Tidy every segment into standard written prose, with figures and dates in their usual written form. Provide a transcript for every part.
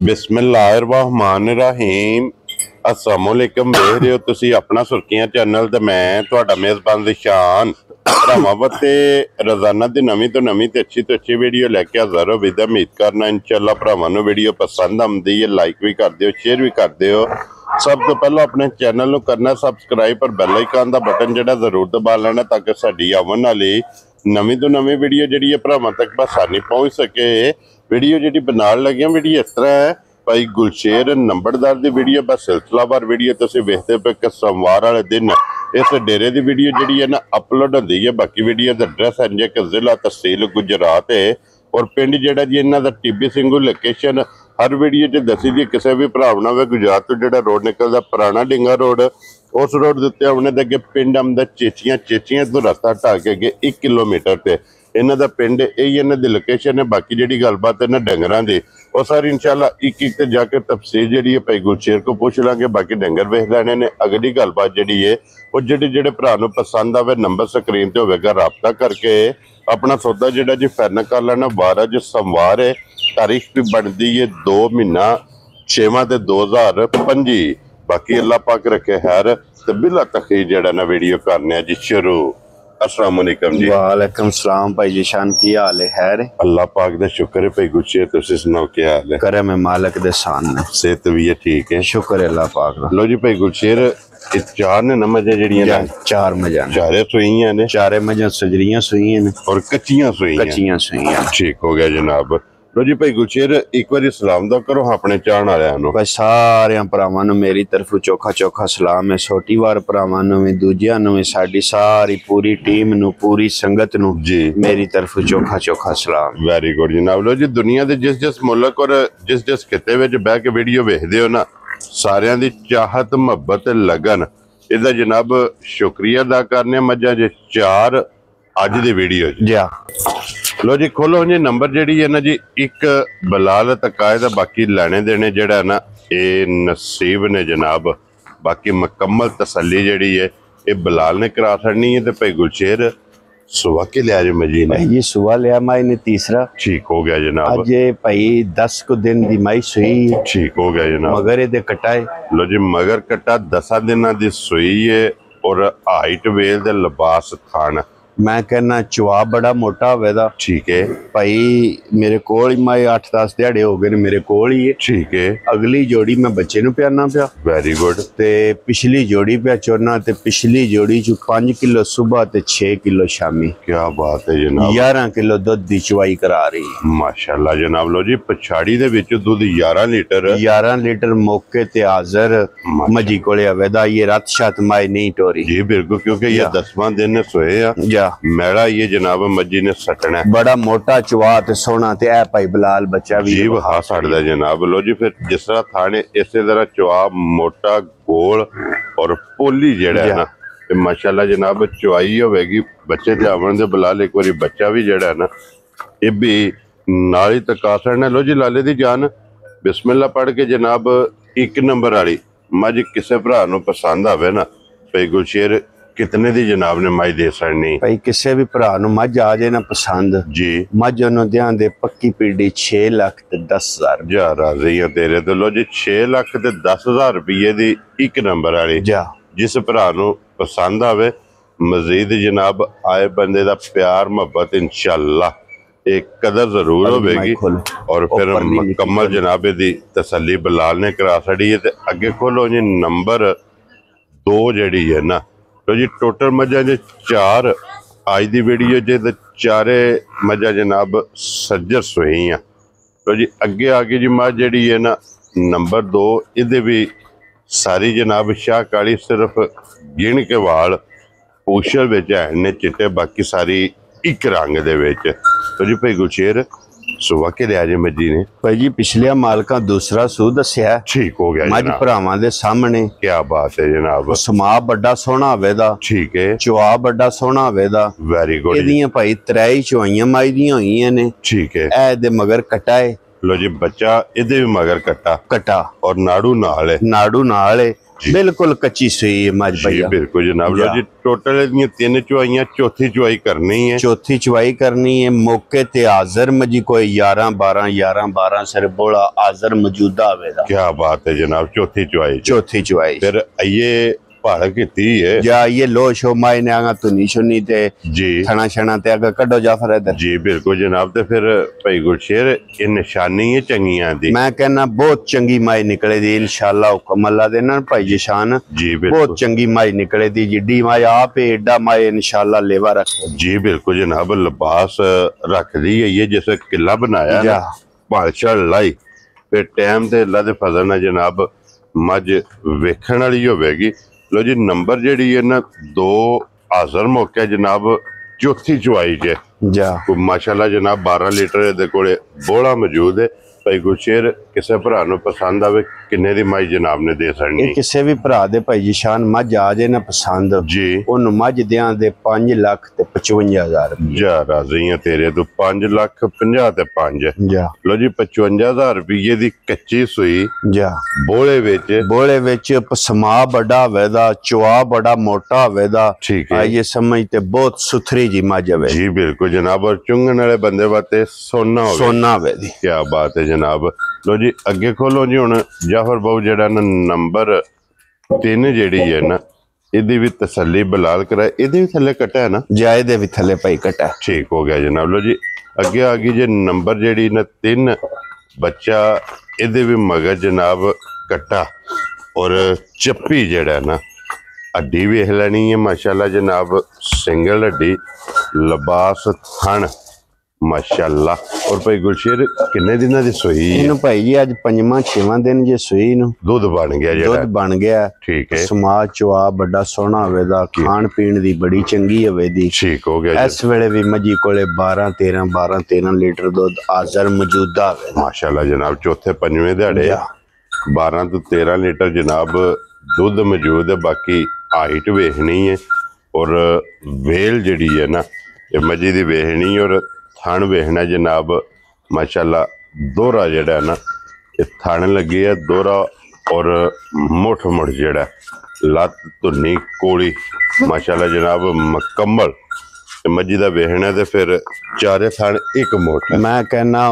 बिस्मिल्लाहिर्रहमानिर्रहीम अस्सलामुअलैकुम देख रहे हो तुसी अपना सुर्खियां चैनल ते मैं तुहाडा मेजबान दिशान भरावां ते रोजाना दी नवीं तो अच्छी वीडियो लैके हाज़र हो विद उम्मीद करना इंशाअल्लाह भरावां नूं वीडियो पसंद आउंदी है। लाइक भी कर दिओ, शेयर भी कर दिओ। सब तो पहले अपने चैनल नूं करना सबसक्राइब और बैल आइकन दा बटन जिहड़ा जरूर दबा लेना ताकि साडी आवन वाली नवीं तो नवीं वीडियो जिहड़ी है भरावां तक आसानी पहुंच सके। वीडियो जी बनाने लगे वीडियो इस तरह है भाई गुलशेर नंबरदार की वीडियो बस सिलसिलावार वीडियो तुसीं वेखदे पे कि सोमवार वाले दिन इस डेरे की वीडियो जी है ना अपलोड होती है। बाकी वीडियो का एड्रैस है जी कि जिला तहसील गुजरात है और पिंड जिहड़ा जी इन्हां दा टिब्बी सिंघू लोकेशन हर वीडियो च दसी दी। किसी भी भरा ना गुजरात तो जो रोड निकलता पुराना डिंगा रोड उस रोड के उत्ते आने अगे पिंड आंदा चेचियां। चेचियां तो रास्ता ढा के अगे 1 किलोमीटर से इन्हां दा पिंड यही इन्हां दी लोकेशन है। बाकी जी गलबात है ना डंगरां दी और सारी इंशाअल्लाह एक जाकर तफसील जी है भाई गुलशेर को पूछ लांगे। बाकी डंगर वेख लैने ने। अगली गलबात जी है वो जेडे भरा नूं पसंद आवे नंबर स्क्रीन ते होवेगा राबता करके अपना सौदा जिहड़ा जी फाइनल कर लेना। 12 जो सोमवार है तारीख भी बनती है 2 महीना 6वां ते 2025। बाकी अल्लाह पाक रखे खैर ते बिला तखीर जिहड़ा ना वीडियो करने जी शुरू। अस्सलाम वालेकुम जी। वालेकुम सलाम भाई जीशान, की हाल है? खैर अल्लाह पाक दा शुक्र है भाई गुलशेर, तुसीं सुनाओ क्या हाल है? करे मैं मालिक दे सामने सेहत भी है ठीक है, शुक्र है अल्लाह पाक दा। लो जी भाई गुलशेर चार ने ना मजे जड़ियां ने चार मजा चारे सुइयां ने चारे मजा सजरियां सुइयां ने और कच्चियां सुइयां ठीक हो गया जनाब। लो जी भाई गुलशेर एक बार सलाम दा करो अपने चाहण वालियां नूं। भाई सारे भरावां नूं मेरी तरफों चोखा चोखा सलाम है। छोटी वार भरावां नूं भी दूजियां नूं भी साडी सारी पूरी टीम नूं पूरी संगत नूं जी मेरी तरफों चोखा चोखा सलाम। वेरी गुड जनाब। लो जी दुनिया दे जिस मुल्क और जिस खिते विच बह के वीडियो वेखदे हो ना सारियां दी चाहत मुहब्बत लगन इहदा जनाब शुक्रिया अदा करने। मजा जे चार अज दी वीडियो जी लो जी खोलो जी नंबर जी है ना जी एक बिलाल तकायदा। बाकी लेने देने जड़ा ना ये नसीब ने जनाब। बाकी मुकम्मल तसल्ली जी है ये बिलाल ने करा छड़नी है। तो भाई गुलशेर सुबह के लिया मजी ने ये सुबह लिया माई ने तीसरा ठीक हो गया जनाब। आज भाई 10 को दिन दी माई सुई ठीक हो गया जनाब। मगर ये कटाए लो जी मगर कटा 10 दिन दी सुई है और हाइट वेल दे लिबास खाना मैं कहना चुआ बड़ा मोटा होवेगा। ठीक है भाई मेरे कोल ही माए 8-10 दिहाड़े हो गए मेरे कोल ही है। ठीक है अगली जोड़ी मैं बच्चे नूं प्याना पिया। Very good. ते पिछली जोड़ी पिया चोरना ते पिछली जोड़ी चु 5 किलो सुबह ते 6 किलो शामी। क्या बात है जनाब। 11 किलो दुध दी चुवाई करा रही है माशाल्लाह जनाब। लो जी पछाड़ी दे विच दुध 11 लीटर मौके ते हाजिर मजी कोले आवेदा। ये रात शात माई नहीं टोरी जी बिल्कुल क्योंकि ये 10वां दिन सोए आ मैड़ा ये जनाब मजी ने सटना बड़ा मोटा चुआ ते सोना ते ऐ भाई बिलाल बच्चा भी जी वहा सड़दा जनाब। लो जी फिर जिस तरह थाने इसे तरह चुआ मोटा गोल और पोली जेड़ा है ना ते माशाल्लाह जनाब चुआई होवेगी बच्चे ते आवन दे बिलाल एक बारी बच्चा भी जेड़ा है ना ये भी नाली तका सड़ना। लो जी लाले दी जान बिस्मिल्लाह पढ़ के जनाब 1 नंबर वाली मज किसे भरा नूं पसंद आवे ना भाई गुलशेर कितने दी जनाब ने मज दे सकनी? भाई किसी भी भरा नूं मज आ जाए ना पसंद जी मज उन्होंने ध्यान दे पक्की पीढ़ी 6 लाख ते 10,000 जा राजी है तेरे तो। लो जी 6 लाख ते 10,000 रुपये दी 1 नंबर वाली जिस भरा नूं पसंद आवे मजीद जनाब आए बंदे दा प्यार मोहब्बत इंशाअल्लाह एक कदर जरूर होगी और फिर मुकम्मल जनाब दी तसल्ली बिलाल ने करा छड़ी है। अगे खोलो जी नंबर 2 जी है ना। तो जी टोटल मजा जो 4 आज की वीडियो जे चारे मजा जनाब सज्जर सोई हैं। तो जी अगे आगे जी मज जी है ना नंबर 2 ये भी सारी जनाब शाह काली सिर्फ गिन के वाल पूछल विच है चिट्टे बाकी सारी एक रंग दे विच। तो जी भाई गुलशेर सुबह के लिया जी मजी ने भाई जी पिछले मालका दूसरा सू दसिया ठीक हो गया मज भरावां दे सामने। क्या बात है जनाब। समा बड़ा सोहना होवेदा ठीक है चुआ बड़ा सोहना होवेदा वेरी गुड। इहदियां भाई 3 चुआइयां माई दियां होईयां ने ठीक है ए दे मगर कटाए। लो जी बच्चा इहदे भी मगर कटा कटा और नाड़ू नाल है नाड़ू नाल है बिल्कुल कच्ची सुई है मज जी भैया। बिल्कुल जनाब। लो जी टोटल इहदियां 3 चुआइयां, चौथी चुआई करनी है। चौथी चुवाई करनी है मौके ते हाजिर मजी कोई 11 12 सिर बोला हाजिर मौजूदा आवेगा। क्या बात है जनाब। चौथी चुआई चौथी चुवाई फिर ये भाड़ा कीती है जा ये लो शो माई ने आगा तुनी शुनी ते जी थना शना ते अगर कड्डो जाफर इधर। जी बिल्कुल जनाब। ते फिर भाई गुरशेर ये निशानी है चंगियां दी। मैं कहना बहुत चंगी माई निकले दी इंशाल्लाह हुक्म अल्लाह दे ना भाई जिशान जी बिल्कुल बहुत चंगी माई निकले दी जिड्डी माई आप एडा माई इंशाल्लाह लेवा रखे। जी बिल्कुल जनाब। लिबास रख दी है ये जैसे किला बनाया ना भालशा लाई फिर टाइम ते अल्लाह दे फजल नाल जनाब मज वेखण वाली होवेगी। लो जी नंबर जेड़ी है ना 2 हाजिर मौके जनाब चौथी चुआई च जा माशाल्लाह जनाब 12 लीटर दे कोले बोला मौजूद है। भाई गुरशेर किसी भरा नूं पसंद आवे किन्ने दी माई जनाब ने दे सकनी? ये किसी भी भरा दे भाई जिशान मज आ जाए ना पसंद जी ओनू मज दियां दे 5,55,000 जा राजी हैं तेरे तो 5,50,000 ते 5 जा। लो जी 55,000 रुपये दी कच्ची सुई जा बोले विच पसमा बड़ा वेदा चुआ बड़ा मोटा वेदा ठीक है। ये समझते बहुत सुथरी जी मज वे। जी बिल्कुल जनाब। और चुंगन वाले बंदे वास्ते सोना वेदी। क्या बात है जनाब। लो जी अगे खोलो जी हुण जाफर बाबू जेड़ा ना नंबर 3 जेड़ी है ना इहदी भी तसल्ली बलाल कराए। इहदे भी थल्ले कटा है ना? जाए दे भी थल्ले भाई कटा ठीक हो गया जनाब। लो जी अगे आ गई जे नंबर जेड़ी ना 3 बच्चा इहदे भी मगर जनाब कट्टा और चप्पी जेड़ा ना हड्डी वेख लैनी है माशाल्लाह जनाब। सिंगल हड्डी लिबास थन माशाल्लाह। और भाई गुलशेर किन्ने दिनां दी सूई है? इन्हू भाई जी अज 5वां दिन जे सूई नू दूध बन गया जेड़ा दूध बन गया। ठीक है। समाज चुआ बड़ा सोहना होवेदा खान पीन दी बड़ी चंगी होवेदी। ठीक हो गया। इस वेले भी मजी कोले 12 13 लीटर दूध हाजिर मौजूदा होवेदा माशाल्लाह जनाब। चौथे पंजवें दिहाड़े 12 तो 13 लीटर जनाब दूध मौजूद है। बाकी हाइट वेखनी है और वेल जड़ी है ना ये मजी दी वेखनी और थन वेखना जनाब माशाल्लाह। दोहरा जड़ा ना ये थन लगी है दोहरा और मुठ मुठ जड़ा लत धुनी कोड़ी माशाल्लाह जनाब मुकम्मल मजी दा वेखना ते फिर चारे थन एक मुठ। मैं कहना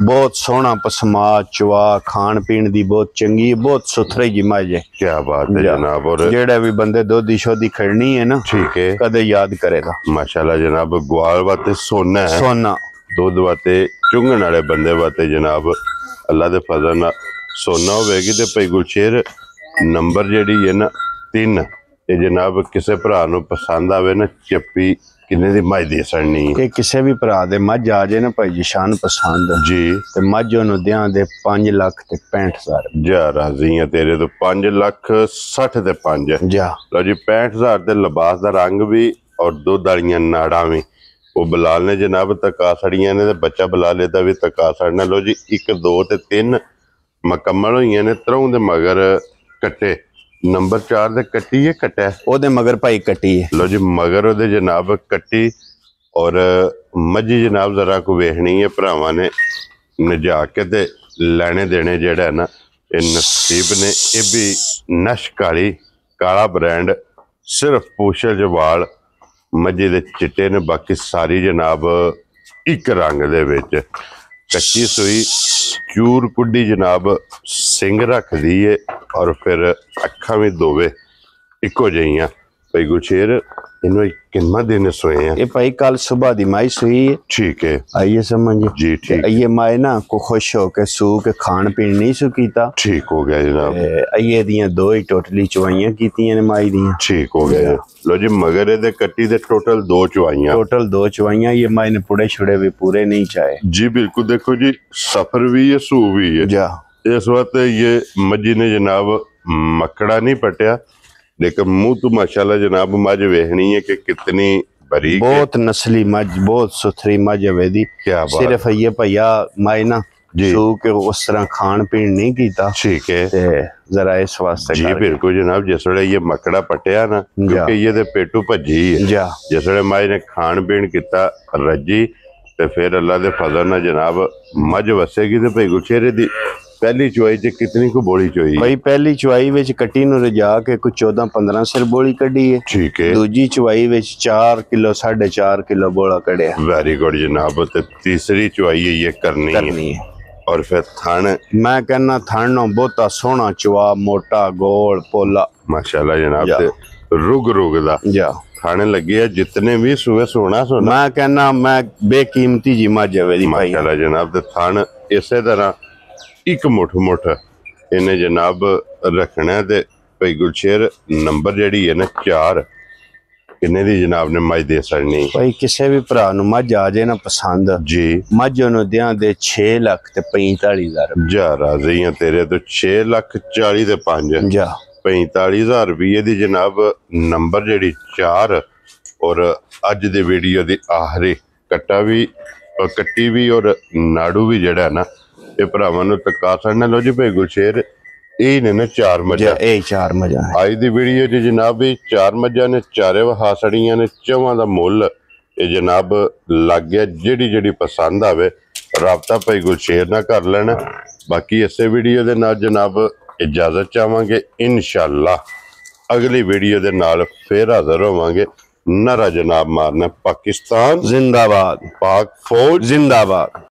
बहुत सोहना पसमा चुआ खान पीन दी बहुत चंगी बहुत सुथरी जी मज है। क्या बात है जनाब। और जेड़ा भी बंदे दोधी शोधी खड़नी है ना ठीक है कदे याद करेगा माशाल्लाह जनाब। ग्वाल वाते सोना है सोना दूध वाते चुंगन वाले बंदे वाते जनाब अल्लाह दे फजल नाल सोना होवेगी। ते भाई गुलशेर नंबर जेड़ी है ना 3 ये जनाब किसी भरा नूं पसंद आवे ना चप्पी किन्ने दी मज दे सकनी है? कि किसी भी भरा दे मज आ जाए ना भाई जिशान पसंद जी ते मज ओनू दियां दे 5,65,000 जा राजी हैं तेरे तो 5,60,000 ते 5 जा। लो जी 65,000 ते लिबास दा रंग भी और दूध वालियां नाड़ां भी वो बलाल ने जनाब तका सड़ियां ने बच्चा बलाल दा भी तका सड़ना। लो जी 1 2 ते 3 मुकम्मल होइयां ने। 3 दे मगर कट्टे नंबर 4 दे कट्टी है कट्टा ओदे मगर भाई कट्टी है। लो जी मगर ओदे जनाब कट्टी और मजी जनाब जरा को वेखनी है भरावां ने नजा के ते लैने देने जेड़ा है ना ये नसीब ने। ये भी नश काली काला ब्रांड सिर्फ पूछल जवाल मजी दे चिट्टे ने बाकी सारी जनाब एक रंग दे विच कच्ची सुई चूर कुड्डी जनाब सिंग रख दी है और फिर अखा भी दोवे इको जइयां। भाई गुलशेर इन्हों कितना दिन सोए हैं? ये भाई कल सुबह दी माई सुई है। ठीक है आइए समझ जी ठीक। ये माई ना को खुश हो के सू के खान पीन नहीं सू कीता। ठीक हो गया जनाब। आइए दियां 2 ही टोटली चुवाइयां कीतियां ने माई दियां। ठीक हो गया। लो जी मगर दे कट्टी दे टोटल 2 चुवाइयां। टोटल 2 चुवाइयां ये माई ने पुड़े छुड़े भी पूरे नहीं चाहे। जी बिल्कुल। देखो जी सफर भी है सू भी है जा। इस वक्त ये मजी ने जनाब मकड़ा नहीं पटिया लेकिन मुंह तो माशाल्लाह जनाब मज वेखनी है कि कितनी बारीक बहुत नस्ली मज बहुत सुथरी मज है। क्या बात। सिर्फ ये भैया माई ना सू के उस तरह खान पीन नहीं कीता। ठीक है जरा इस वास्ते जी बिल्कुल जनाब। जिस वे ये मकड़ा पटिया ना क्योंकि ये ते पेटू भजी है जिस वे माई ने खान पीन किता रजी ते फिर अल्लाह दे फजल नाल जनाब मज वसेगी ते भाई गुलशेरे दी पहली चुआई च कितनी को बोली चोई? भाई पहली चुआई विच कट्टी नु रजा के कुछ 14-15 सिर बोली कड्डी है। ठीक है। दूजी चुआई विच 4 किलो 4.5 किलो बोला कढ़िया। वेरी गुड जनाब। ते तीसरी चुआई ये करनी है और फिर थन मैं कहना थन बहुता सोहना चुआ, मोटा गोल पोला माशाल्लाह जनाब। ते रुग दा जा खाने लगे है जितने भी सुबह सोना मैं कहना मैं बेकीमती जी मज है दी भाई। माशाल्लाह जनाब। ते थन इसे तरह एक मुठ इन्हें जनाब रखना है। ते भाई गुलशेर नंबर जड़ी है ना 4 किन्ने दी जनाब ने मज दे सकनी? भाई किसी भी भरा नु मज आ जाए ना पसंद जी मज ओनु दियां दे 6 लाख ते 45,000 जा राजी हैं तेरे तो 6,40,000 ते 5 जा 45,000 रुपये दी जनाब नंबर जड़ी 4 और अज दे वीडियो दी आखिरी कट्टा भी कट्टी भी और नाड़ू भी जड़ा है ना ये भरावां नूं तका सकना। लो जी भाई गुलशेर ये ने ना 4 मजा ए 4 मजा है आज दी वीडियो च जनाब 4 मजा ने चारे वहा सड़ियां ने चवां दा मुल ये जनाब लग गया। जेड़ी जेड़ी पसंद आवे राबता भाई गुलशेर ना कर लेना। बाकी इसे वीडियो दे नाल जनाब इजाजत चाहांगे। इंशाअल्लाह अगली वीडियो दे नाल फिर हाजिर होवांगे। नारा जनाब मारना पाकिस्तान जिंदाबाद, पाक फौज जिंदाबाद।